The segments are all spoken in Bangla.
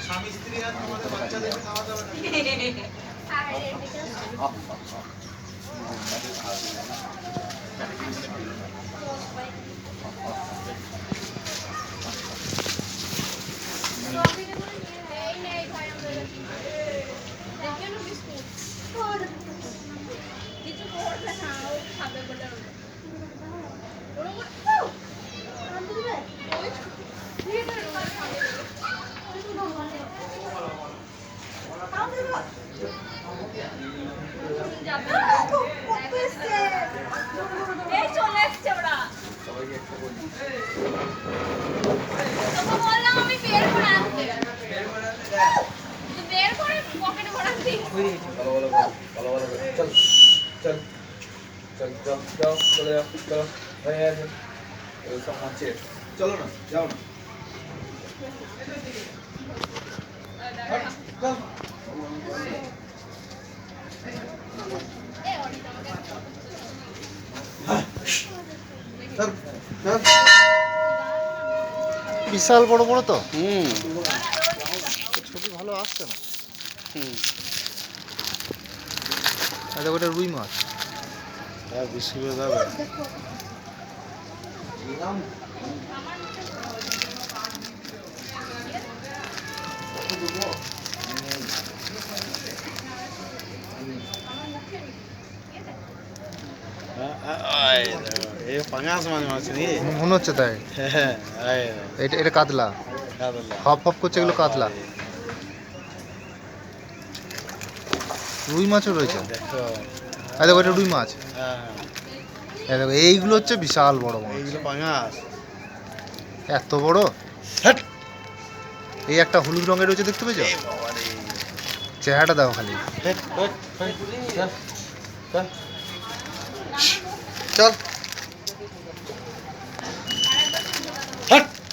স্বামী স্ত্রী আর আমাদের বাচ্চাদের খাওয়া দাওয়া চলো না যাও না বিশাল বড় বড় তো ছবি ভালো আসছে না। আচ্ছা ওটা রুই মাছ। হ্যাঁ 20 কিলো যাবে। পাঙাশ মাছ মাছ নিয়ে মনে হচ্ছে তাই। হ্যাঁ এটা কাতলা, হপ হপ করছে, এগুলো কাতলা। রুই মাছও রয়েছে। দেখো আচ্ছা ওটা রুই মাছ। হ্যাঁ দেখো এইগুলো হচ্ছে বিশাল বড় মাছ। এইগুলো পাঙাশ। এত বড়। এই একটা হলুদ রঙের রয়েছে, দেখতে পেয়েছো? চেহারাটা দাও খালি। চল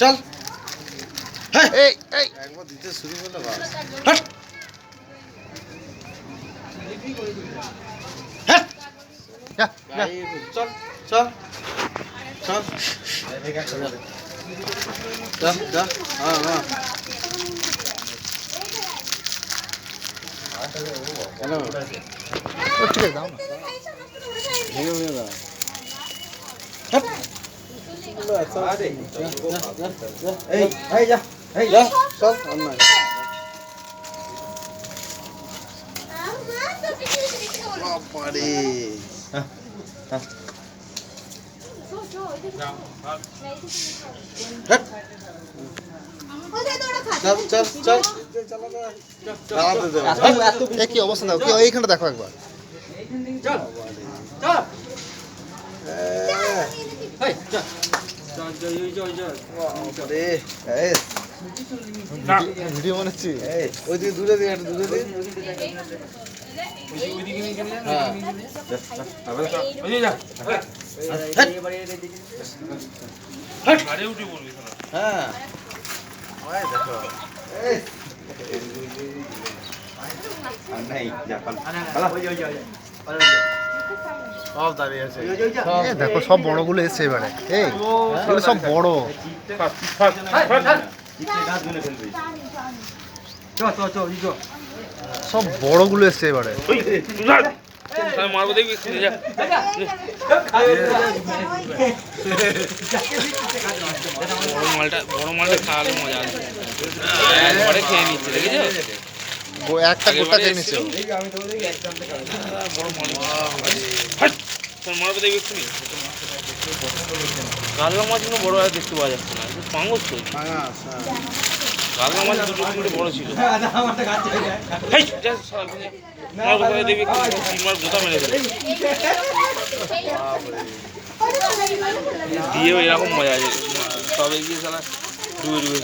চল এই এই একবার দিতে শুরু করলে বাস। যা, যা। চল চল চল চল যা। হ্যাঁ হ্যাঁ হ্যালো ও, ঠিক আছে দাও না। ভেঙে ভেঙে দাও। এই যা এই যা চল আর নাই। বাবারে চল চল চল দাঁড়াতে দেবো। এ কি অবস্থা দাও, কি এইখানটা দেখো একবার। ভিডিও বানাচ্ছি। ওইদিকে দূরে দিকে একটু দূরে দিকে। হ্যাঁ দেখো সব দাঁড়িয়ে আছে। এ দেখো সব বড়গুলো এসছে এবারে। এই এগুলো সব বড়। সব বড়গুলো এসছে এবারে। মারবো দেখবি বড় মালটা খাওয়ালে মজা আছে। একবারে খেয়ে নিচ্ছে, দেখেছো? একটা গোটা খেয়ে নিচ্ছে। বড় মাল মারবো দেখবি এক্ষুনি। কাতলা মাছগুলো বড় আর দেখতে পাওয়া যাচ্ছে না, পাঙ্গস তো। কাতলা মাছ দুটো তিনটে বড় ছিল। দেখবি মাছ গোটা মেরে দেবে দিয়েও এরকম মজা আছে। সবাই গিয়ে সালা ডুবে ডুবে